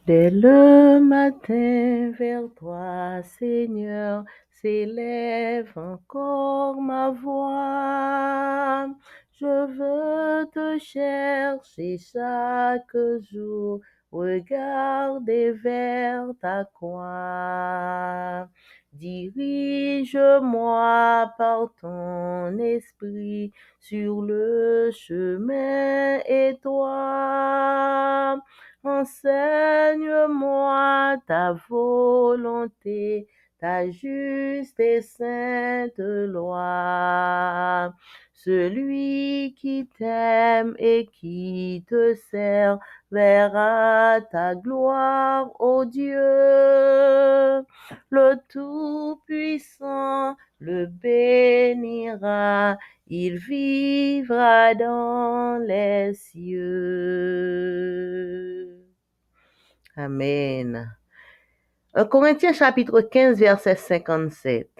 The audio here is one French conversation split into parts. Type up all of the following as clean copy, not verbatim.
Dès le matin vers toi, Seigneur, s'élève encore ma voix. Je veux te chercher chaque jour, regarder vers ta croix. Dirige-moi par ton esprit sur le chemin étroit. Enseigne-moi ta volonté, ta juste et sainte loi. Celui qui t'aime et qui te sert verra ta gloire, ô Dieu. Le Tout-Puissant le bénira, il vivra dans les cieux. Amen. 1 Corinthiens chapitre 15, verset 57.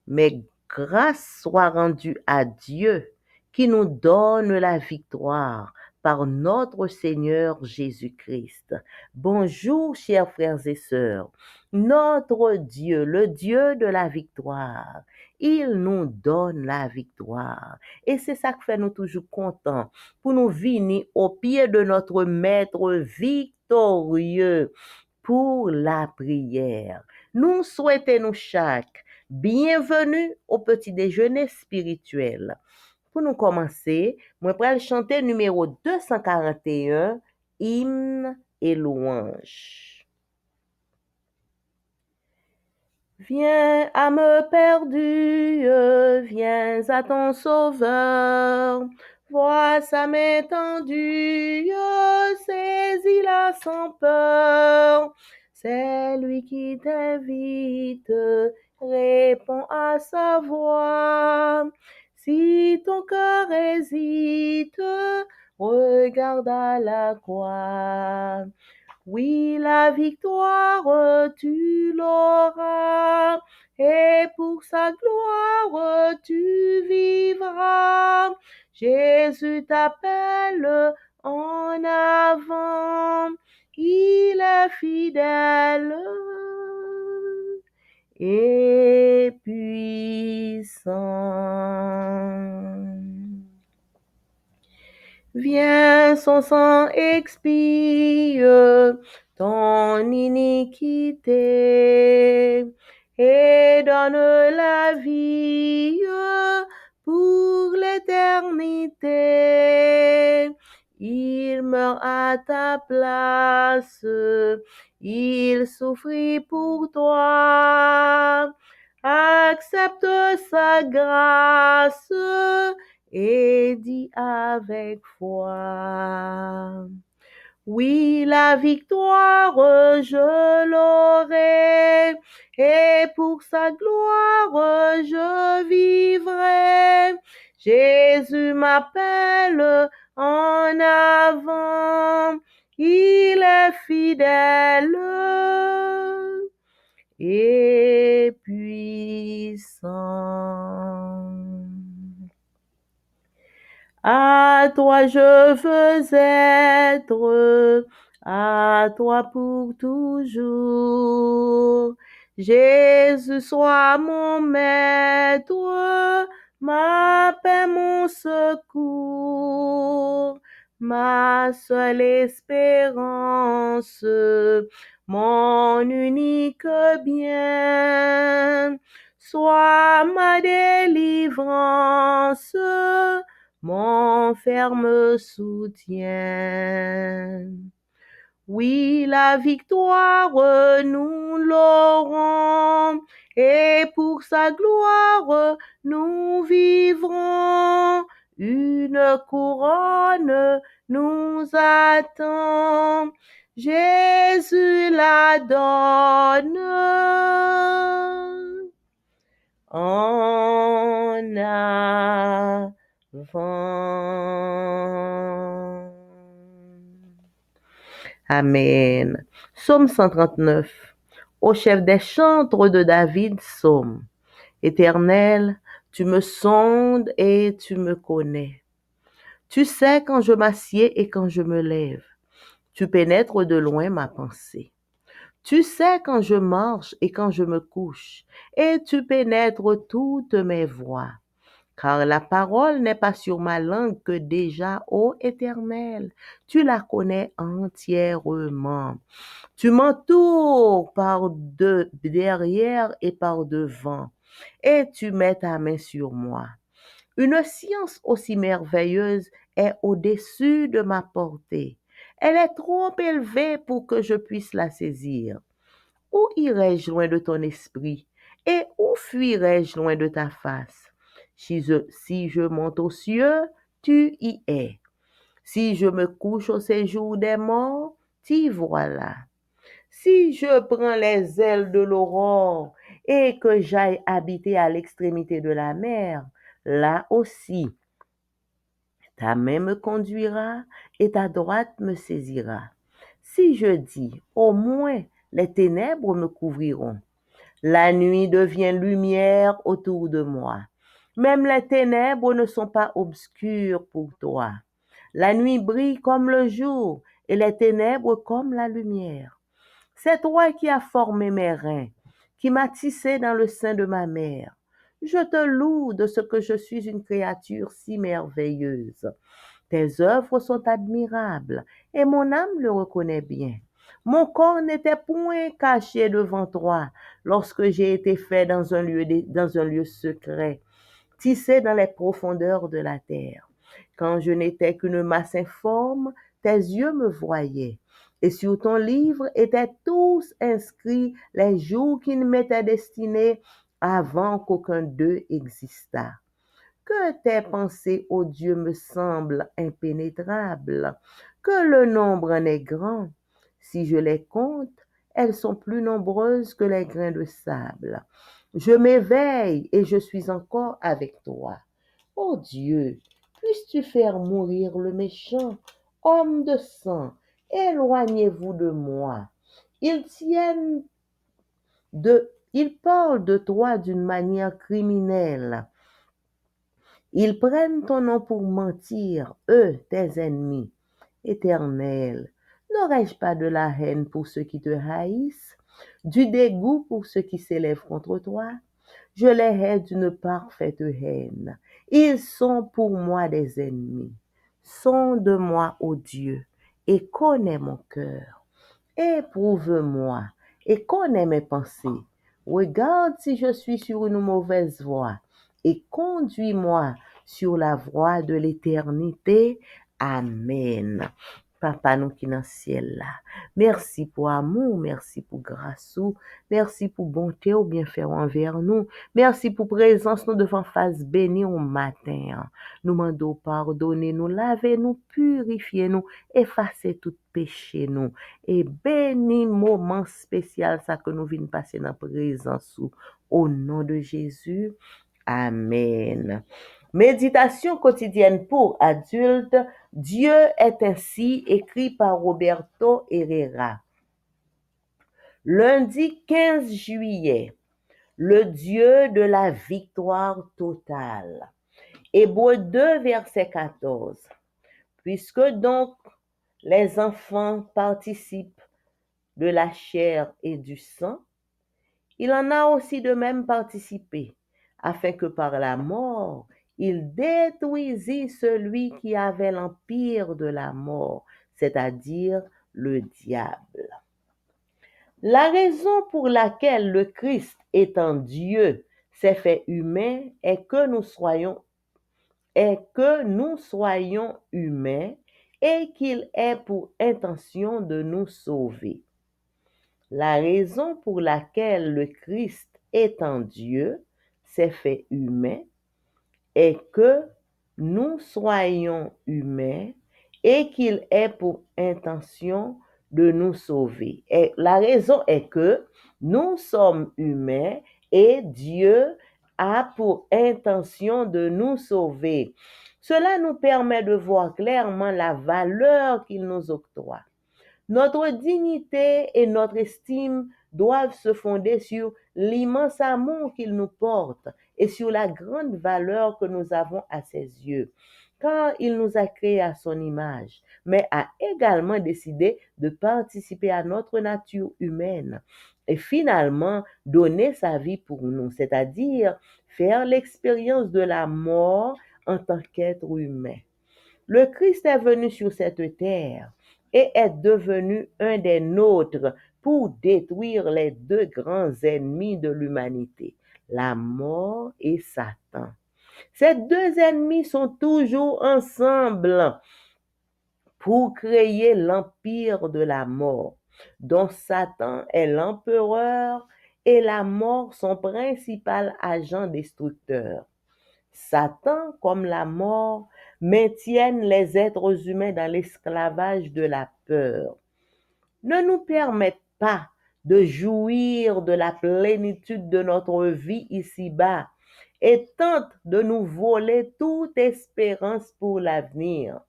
Mais grâce soit rendue à Dieu qui nous donne la victoire par notre Seigneur Jésus-Christ. Bonjour, chers frères et sœurs. Notre Dieu, le Dieu de la victoire, il nous donne la victoire. Et c'est ça qui fait nous toujours contents pour nous venir au pied de notre Maître victorieux pour la prière. Nous souhaitons chaque bienvenue au petit déjeuner spirituel. Pour nous commencer, moi vais chanter numéro 241, hymne et louange. Viens, âme perdue, viens à ton sauveur. Vois sa main tendue, saisis-la sans peur. C'est lui qui t'invite, réponds à sa voix. Si ton cœur hésite, regarde à la croix. Oui, la victoire, tu l'auras, et pour sa gloire, tu vivras. Jésus t'appelle en avant, il est fidèle et puissant. Viens, son sang expie ton iniquité et donne la vie pour l'éternité. Il meurt à ta place, il souffrit pour toi. Accepte sa grâce et dis avec foi. Oui, la victoire, je l'aurai, et pour sa gloire, je vivrai. Jésus m'appelle en avant, il est fidèle et puissant. À toi je veux être, à toi pour toujours. Jésus, sois mon maître, ma paix, mon secours, ma seule espérance, mon unique bien. Sois ma délivrance, mon ferme soutien. Oui, la victoire, nous l'aurons, et pour sa gloire, nous vivrons. Une couronne nous attend, Jésus la donne en avant. Amen. Psaume 139. Au chef des chantres de David, psaume. Éternel, tu me sondes et tu me connais. Tu sais quand je m'assieds et quand je me lève. Tu pénètres de loin ma pensée. Tu sais quand je marche et quand je me couche, et tu pénètres toutes mes voies. Car la parole n'est pas sur ma langue que déjà, ô Éternel, tu la connais entièrement. Tu m'entoures par derrière et par devant, et tu mets ta main sur moi. Une science aussi merveilleuse est au-dessus de ma portée. Elle est trop élevée pour que je puisse la saisir. Où irai-je loin de ton esprit et où fuirai-je loin de ta face? Si je monte aux cieux, tu y es. Si je me couche au séjour des morts, t'y voilà. Si je prends les ailes de l'aurore et que j'aille habiter à l'extrémité de la mer, là aussi, ta main me conduira et ta droite me saisira. Si je dis, au moins, les ténèbres me couvriront, la nuit devient lumière autour de moi. Même les ténèbres ne sont pas obscures pour toi. La nuit brille comme le jour et les ténèbres comme la lumière. C'est toi qui as formé mes reins, qui m'as tissé dans le sein de ma mère. Je te loue de ce que je suis une créature si merveilleuse. Tes œuvres sont admirables et mon âme le reconnaît bien. Mon corps n'était point caché devant toi lorsque j'ai été fait dans un lieu secret, tissé dans les profondeurs de la terre. Quand je n'étais qu'une masse informe, tes yeux me voyaient. Et sur ton livre étaient tous inscrits les jours qui m'étaient destinés avant qu'aucun d'eux existât. Que tes pensées, ô Dieu, me semblent impénétrables, que le nombre en est grand. Si je les compte, elles sont plus nombreuses que les grains de sable. Je m'éveille et je suis encore avec toi. Ô Dieu, puisses-tu faire mourir le méchant, homme de sang, éloignez-vous de moi. Ils tiennent ils parlent de toi d'une manière criminelle. Ils prennent ton nom pour mentir, eux, tes ennemis. Éternel, n'aurais-je pas de la haine pour ceux qui te haïssent, du dégoût pour ceux qui s'élèvent contre toi? Je les hais d'une parfaite haine. Ils sont pour moi des ennemis. Sonde-moi, ô Dieu, et connais mon cœur. Éprouve-moi et connais mes pensées. Regarde si je suis sur une mauvaise voie et conduis-moi sur la voie de l'éternité. Amen. Papa nous qui dans le ciel là, merci pour amour, merci pour grâce, merci pour bonté ou bien faire envers nous, merci pour présence nous devant face bénie au matin. Nous mandons pardonner, nous laver, nous purifier, nous effacer tout péché nous. Et béni moment spécial ça que nous venons passer dans la présence au nom de Jésus. Amen. Méditation quotidienne pour adultes. Dieu est ainsi, écrit par Roberto Herrera. Lundi 15 juillet, le Dieu de la victoire totale. Hébreux 2, verset 14. Puisque donc les enfants participent de la chair et du sang, il en a aussi de même participé, afin que par la mort, il détruisit celui qui avait l'empire de la mort, c'est-à-dire le diable. La raison pour laquelle le Christ, étant Dieu, s'est fait humain est que nous soyons humains et qu'il ait pour intention de nous sauver. La raison pour laquelle le Christ, étant Dieu, s'est fait humain est que nous soyons humains et qu'il ait pour intention de nous sauver. Et la raison est que nous sommes humains et Dieu a pour intention de nous sauver. Cela nous permet de voir clairement la valeur qu'il nous octroie. Notre dignité et notre estime doivent se fonder sur l'immense amour qu'il nous porte et sur la grande valeur que nous avons à ses yeux. car il nous a créés à son image, mais a également décidé de participer à notre nature humaine et finalement donner sa vie pour nous, c'est-à-dire faire l'expérience de la mort en tant qu'être humain. Le Christ est venu sur cette terre et est devenu un des nôtres pour détruire les deux grands ennemis de l'humanité, la mort et Satan. Ces deux ennemis sont toujours ensemble pour créer l'empire de la mort, dont Satan est l'empereur et la mort son principal agent destructeur. Satan, comme la mort, maintiennent les êtres humains dans l'esclavage de la peur. Ne nous permettent pas de jouir de la plénitude de notre vie ici-bas et tentent de nous voler toute espérance pour l'avenir.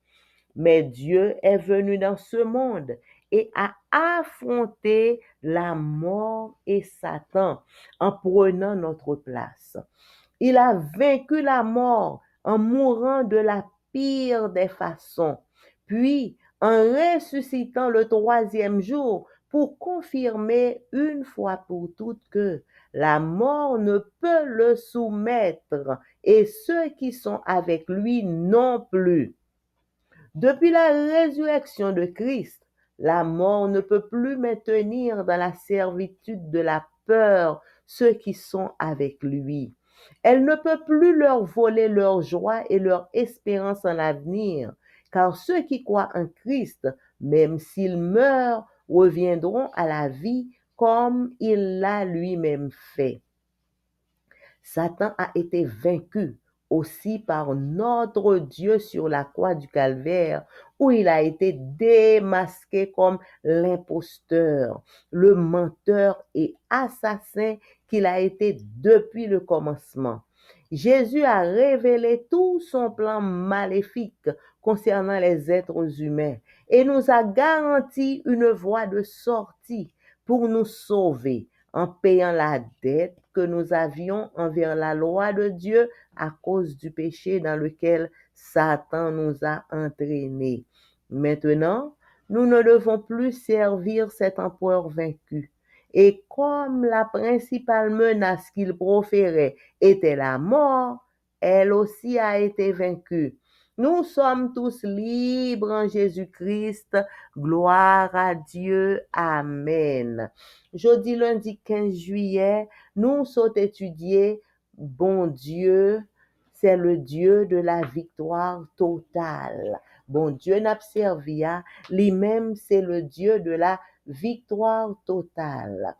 Mais Dieu est venu dans ce monde et a affronté la mort et Satan en prenant notre place. Il a vaincu la mort en mourant de la pire des façons, puis en ressuscitant le troisième jour pour confirmer une fois pour toutes que la mort ne peut le soumettre et ceux qui sont avec lui non plus. Depuis la résurrection de Christ, la mort ne peut plus maintenir dans la servitude de la peur ceux qui sont avec lui. Elle ne peut plus leur voler leur joie et leur espérance en l'avenir, car ceux qui croient en Christ, même s'ils meurent, reviendront à la vie comme il l'a lui-même fait. Satan a été vaincu aussi par notre Dieu sur la croix du Calvaire, où il a été démasqué comme l'imposteur, le menteur et assassin qu'il a été depuis le commencement. Jésus a révélé tout son plan maléfique concernant les êtres humains et nous a garanti une voie de sortie pour nous sauver en payant la dette que nous avions envers la loi de Dieu à cause du péché dans lequel Satan nous a entraînés. Maintenant, nous ne devons plus servir cet empereur vaincu. Et comme la principale menace qu'il proférait était la mort, elle aussi a été vaincue. Nous sommes tous libres en Jésus-Christ. Gloire à Dieu. Amen. Jeudi, lundi 15 juillet, nous sommes étudiés. Bon Dieu, c'est le Dieu de la victoire totale. Bon Dieu n'a servi à lui-même, c'est le Dieu de la victoire totale.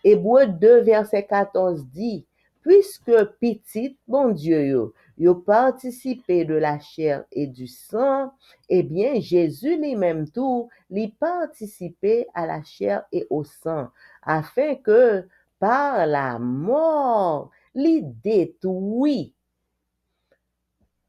Hébreu 2, verset 14 dit, puisque petit, bon Dieu, yo participé de la chair et du sang, eh bien, Jésus lui-même tout, lui participé à la chair et au sang, afin que par la mort, lui détruit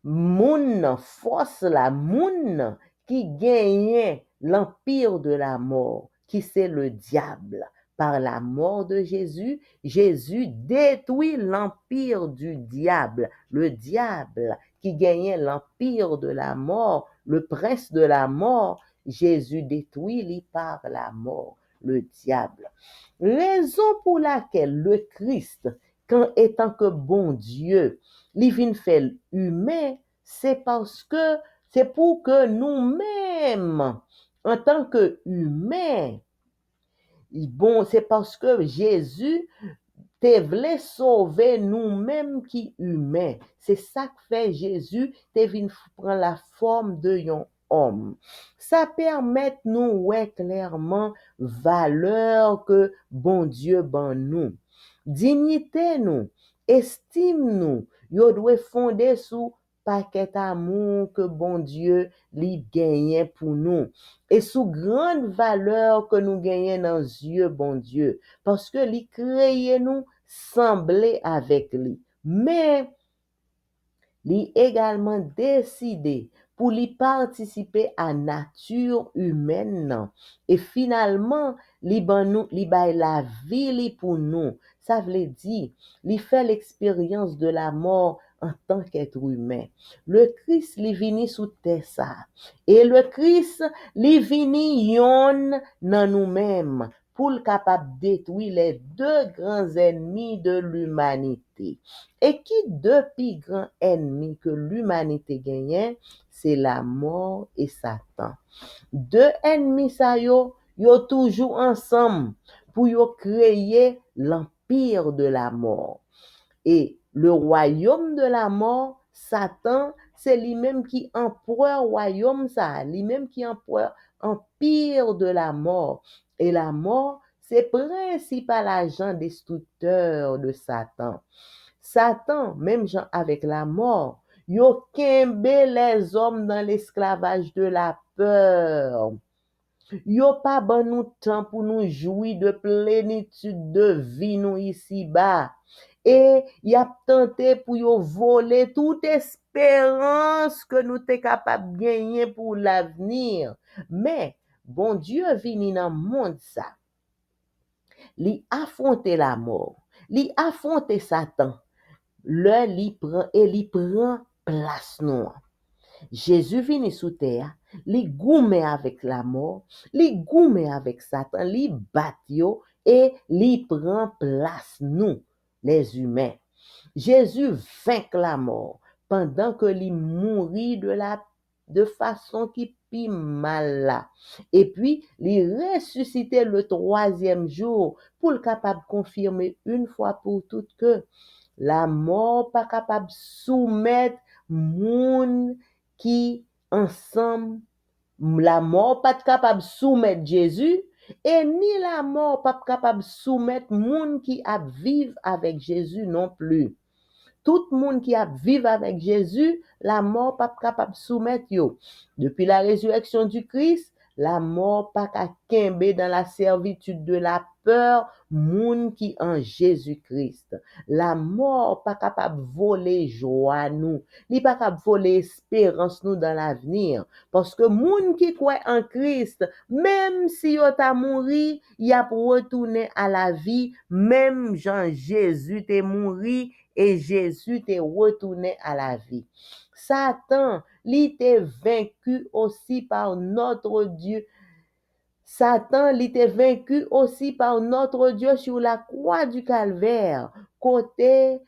moun, force la moun qui gagnait l'empire de la mort, qui c'est le diable. Par la mort de Jésus, Jésus détruit l'empire du diable, le diable qui gagnait l'empire de la mort, le prince de la mort, Jésus détruit par la mort, le diable. Raison pour laquelle le Christ, quand étant que bon Dieu, li vin fait humain, c'est parce que c'est pour que nous-mêmes, en tant que humains, bon, c'est parce que Jésus te vle sauver nous-mêmes qui humains. C'est ça que fait Jésus, te vin prend la forme de yon homme. Ça permet nous ouais clairement valeur que bon Dieu ban nous. Dignité nous, estime nous, yo doit fonder sous paquet amour que bon Dieu li gagnait pour nous et sous grande valeur que nous gagnons dans yeux bon Dieu parce que li créé nous sembler avec lui mais li également décidé pour lui participer à nature humaine et finalement li bay la vie li pour nous ça veut dire li fait l'expérience de la mort en tant qu'être humain. Le Christ li vini sous terre ça. Et le Christ li vini yon nan nous-mêmes pour le capable détruire les deux grands ennemis de l'humanité. Et qui deux plus grands ennemis que l'humanité gagne, c'est la mort et Satan. Deux ennemis ça yo toujours ensemble pour yo créer l'empire de la mort. Et le royaume de la mort, Satan, c'est lui-même qui empereur royaume ça, lui-même qui empereur empire de la mort. Et la mort, c'est principal agent destructeur de Satan. Satan, même Jean avec la mort, yo kembe les hommes dans l'esclavage de la peur. Yo pas ban nous temps pour nous jouir de plénitude de vie nous ici-bas. Et y a tenté pour yo voler toute espérance que nous t'es capable de gagner pour l'avenir. Mais, bon Dieu vini dans le monde ça. Li affronter la mort. Li affronter Satan. Li prend place nous. Jésus vini sous terre, li goumé avec la mort, li goumé avec Satan, li bat yo et li prend place nous, les humains. Jésus vainc la mort pendant que li mourit de façon qui pi mal là. Et puis, li ressuscité le troisième jour pour le capable confirmer une fois pour toutes que la mort pas capable soumettre moun qui ensemble, la mort pas capable soumettre Jésus et ni la mort pas capable soumettre moun qui a vivre avec Jésus non plus. Tout le monde qui a vivre avec Jésus, la mort pas capable soumettre yo. Depuis la résurrection du Christ, la mort pas kembe dans la servitude de la peur, moun qui en Jésus-Christ. La mort pas capable voler joie nous, li pas capable voler espérance nous dans l'avenir parce que moun qui croit en Christ, même si yo ta mouri, y a pour retourner à la vie, même Jean Jésus t'est mouri et Jésus t'est retourné à la vie. Satan, il t'est vaincu aussi par notre Dieu. Satan, il t'est vaincu aussi par notre Dieu sur la croix du calvaire. Côté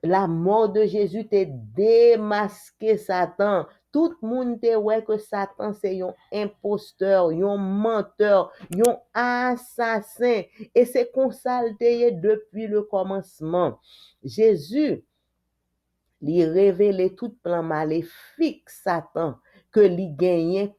la mort de Jésus t'est démasqué Satan. Tout le monde te ouais que Satan c'est un imposteur, un menteur, un assassin. Et c'est comme ça depuis le commencement. Jésus, lui révélait tout plan maléfique Satan que lui gagnait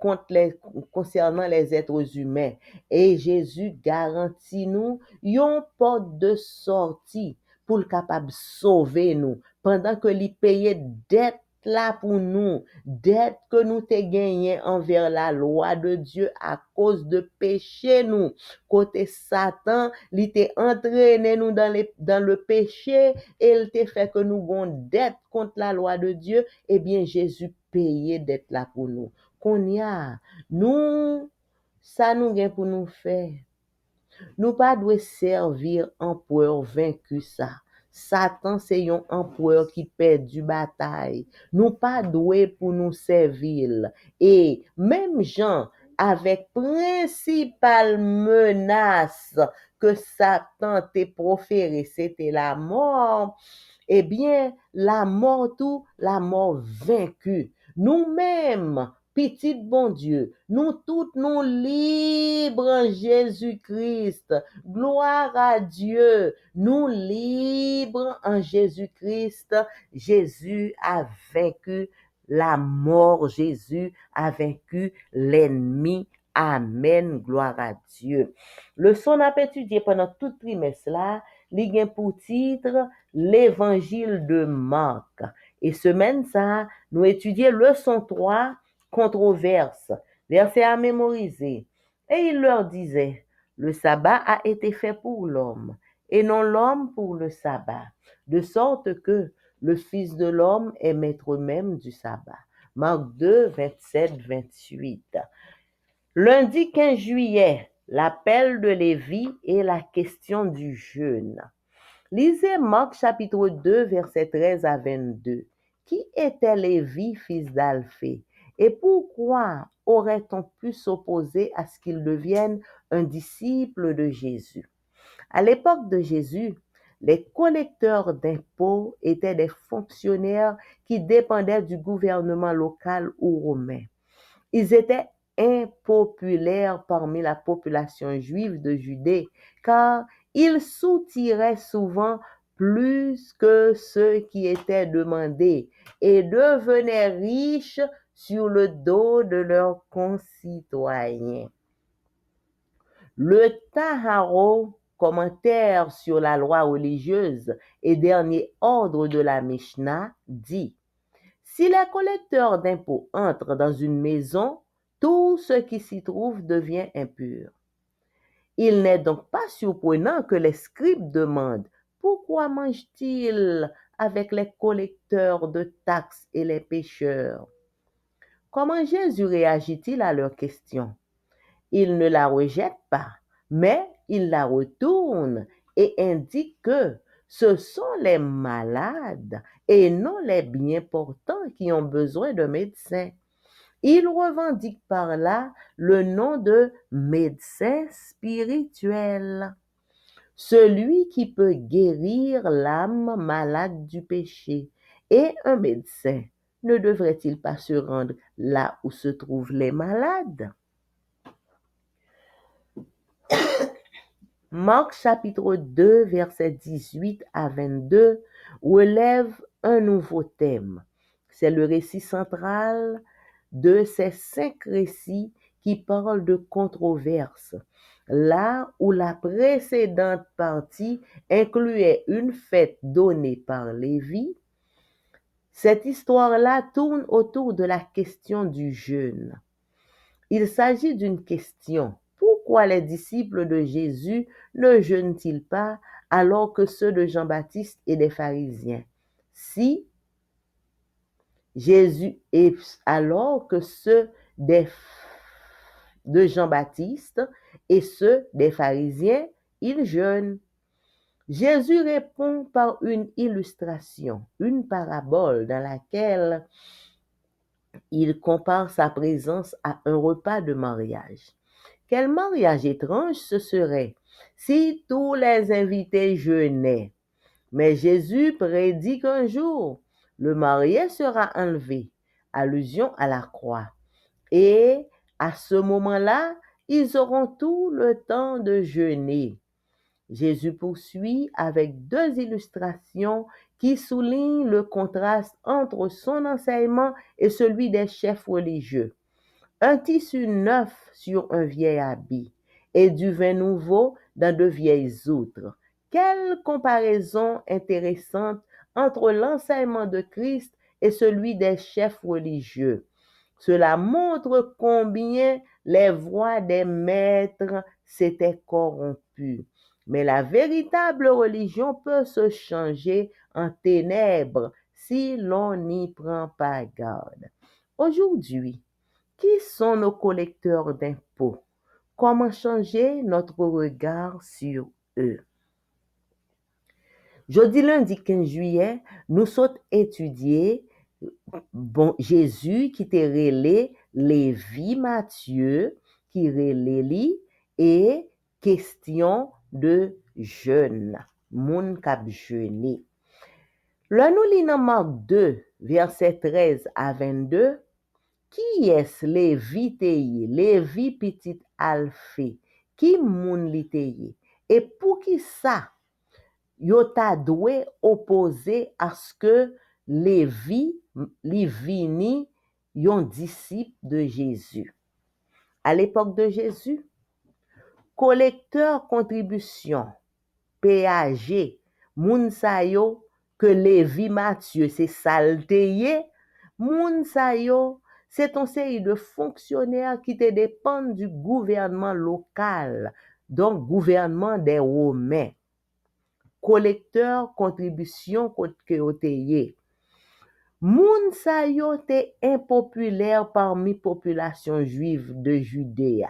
concernant les êtres humains. Et Jésus garantit nous une porte de sortie pour le capable sauver nous pendant que lui payait dette là pour nous, dette que nous t'ai gagné envers la loi de Dieu à cause de péché nous. Côté Satan, il t'est entraîné nous dans le péché et il t'a fait que nous avons dette contre la loi de Dieu. Eh bien, Jésus payait dette là pour nous. Qu'on y a, nous, ça nous gagne pour nous faire. Nous pas doit servir empereur vaincu ça. Satan c'est un empereur qui perd du bataille. Nous pas doué pour nous servir. Et même Jean avec principale menace que Satan t'a proféré, c'était la mort. Eh bien, la mort vaincue. Nous-mêmes, petit bon Dieu, nous tous nous libres en Jésus-Christ. Gloire à Dieu. Nous libres en Jésus-Christ. Jésus a vaincu la mort. Jésus a vaincu l'ennemi. Amen. Gloire à Dieu. Leçon à étudier pendant tout trimestre là, li gen pour titre l'évangile de Marc. Et semaine ça, nous étudions leçon 3, controverse, verset à mémoriser. Et il leur disait, le sabbat a été fait pour l'homme, et non l'homme pour le sabbat, de sorte que le Fils de l'homme est maître même du sabbat. Marc 2, 27, 28. Lundi 15 juillet, l'appel de Lévi et la question du jeûne. Lisez Marc chapitre 2, versets 13 à 22. Qui était Lévi, fils d'Alphée? Et pourquoi aurait-on pu s'opposer à ce qu'il devienne un disciple de Jésus? À l'époque de Jésus, les collecteurs d'impôts étaient des fonctionnaires qui dépendaient du gouvernement local ou romain. Ils étaient impopulaires parmi la population juive de Judée, car ils soutiraient souvent plus que ceux qui étaient demandés et devenaient riches sur le dos de leurs concitoyens. Le Taharo, commentaire sur la loi religieuse et dernier ordre de la Mishnah, dit: si les collecteurs d'impôts entrent dans une maison, tout ce qui s'y trouve devient impur. Il n'est donc pas surprenant que les scribes demandent: pourquoi mangent-ils avec les collecteurs de taxes et les pécheurs? Comment Jésus réagit-il à leurs questions? Il ne la rejette pas, mais il la retourne et indique que ce sont les malades et non les bien portants qui ont besoin de médecins. Il revendique par là le nom de médecin spirituel, celui qui peut guérir l'âme malade du péché. Et un médecin ne devrait-il pas se rendre là où se trouvent les malades? Marc chapitre 2, versets 18 à 22 relève un nouveau thème. C'est le récit central de ces 5 récits qui parlent de controverses, là où la précédente partie incluait une fête donnée par Lévi. Cette histoire-là tourne autour de la question du jeûne. Il s'agit d'une question. Pourquoi les disciples de Jésus ne jeûnent-ils pas alors que ceux de Jean-Baptiste et des pharisiens? Si Jésus est alors que ceux de Jean-Baptiste et ceux des pharisiens, ils jeûnent. Jésus répond par une illustration, une parabole dans laquelle il compare sa présence à un repas de mariage. Quel mariage étrange ce serait si tous les invités jeûnaient. Mais Jésus prédit qu'un jour, le marié sera enlevé, allusion à la croix. Et à ce moment-là, ils auront tout le temps de jeûner. Jésus poursuit avec 2 illustrations qui soulignent le contraste entre son enseignement et celui des chefs religieux. Un tissu neuf sur un vieil habit et du vin nouveau dans de vieilles outres. Quelle comparaison intéressante entre l'enseignement de Christ et celui des chefs religieux. Cela montre combien les voix des maîtres s'étaient corrompues. Mais la véritable religion peut se changer en ténèbres si l'on n'y prend pas garde. Aujourd'hui, qui sont nos collecteurs d'impôts? Comment changer notre regard sur eux? Jeudi lundi 15 juillet, nous sommes étudiés Jésus qui te relé Lévi Matthieu, qui relé li, et question de jeûne, moun kap jeûner. Là nous lit dans Marc 2, verset 13 à 22, qui est Lévi teye, Lévi petit Alphée, qui moun li teye, et pour qui ça, yo ta dwe opposé à ce que Lévi li vini yon disciple de Jésus. À l'époque de Jésus, collecteur contribution, PAG, moun sa yo que Lévi Matthieu c'est salteye, moun sa yo c'est une série de fonctionnaires qui te dépendent du gouvernement local, donc gouvernement des Romains. Collecteur contribution que yo te ye. Moun sa yo te impopulaire parmi population juive de Judée.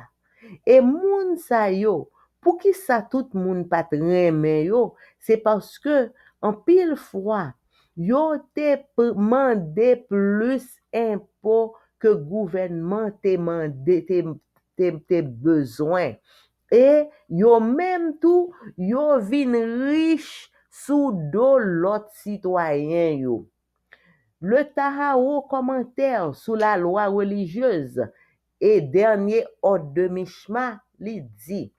Et moun sa yo, Pour qui ça tout le monde pas reme yo, c'est parce que en pile fois, yo te demandé plus impôt que gouvernement te mandé te besoin. Et yo même tout, yo vin riche sous dos l'autre citoyen yo. Le Tahao commentaire sous la loi religieuse et dernier ordre de Mishma li dit,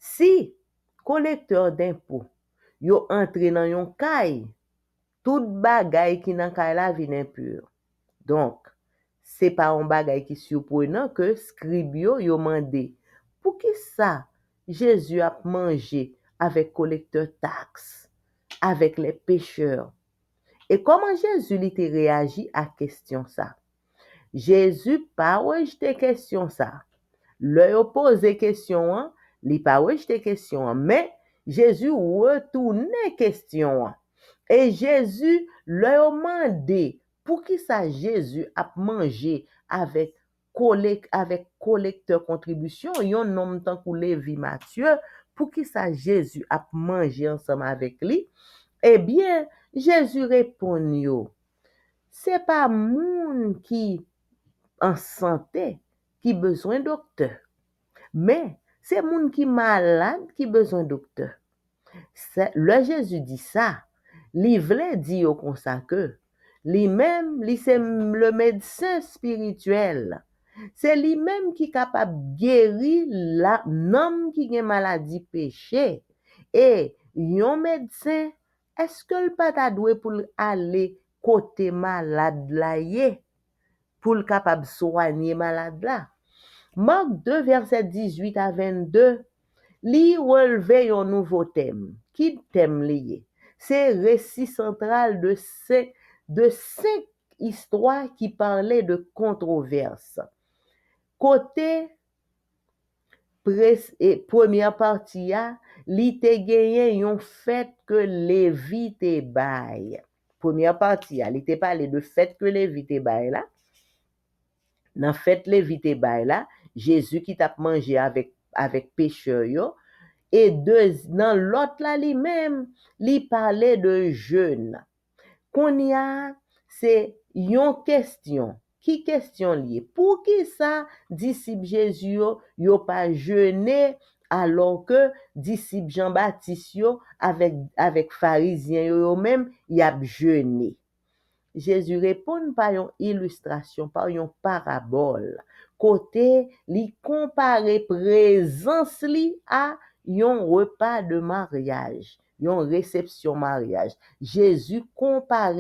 si collecteur d'impôts yo entre dans yon kay, tout bagay ki nan kay la vin impur. Donc, c'est pas un bagay qui surprenant que scribe yo mandé. Pour qui ça Jésus a mangé avec collecteur taxes, avec les pécheurs? Et comment Jésus lui te réagi à question ça? Jésus pas rejeté question ça. Le posé question an, li pas rejeté question an, mais Jésus retourne question an. Et Jésus leur demandé pour qui ça Jésus a mangé avec collecteur contribution, yon nom tant que Lévi Matthieu, pour qui ça Jésus a mangé ensemble avec lui? Eh bien, Jésus répond yo, c'est pas moun qui en santé qui besoin docteur, mais c'est moun qui malade qui besoin docteur. Le Jésus dit ça, li vle dit yo comme ça que lui-même, c'est le médecin spirituel. C'est lui-même qui est capable de guérir l'homme qui a maladie péché. Et yon médecin, est-ce que le pas ta doué pour aller côté malade là yé, pour le capable soigner malade là? Marc 2, verset 18 à 22, li relevé un nouveau thème. Qui thème lié? C'est récit central de cinq histoires qui parlaient de controverses. Côté première partie, li te gagné yon fait que Lévi te bail. Première partie, li te parlé de fait que Lévi te bail là. Dans fait Lévi te bail là, Jésus qui t'a mangé avec pécheur yo. Et dans l'autre là lui-même, li parlait de jeûne. Qu'on y a, c'est une question. Qui question liée? Pour qui ça, disciple Jésus yo pas jeûné alors que disciple Jean-Baptiste yo avec pharisiens yo même y a jeûné? Jésus répond par une illustration, par une parabole. Côté li compare présence li à un repas de mariage, une réception mariage. Jésus compare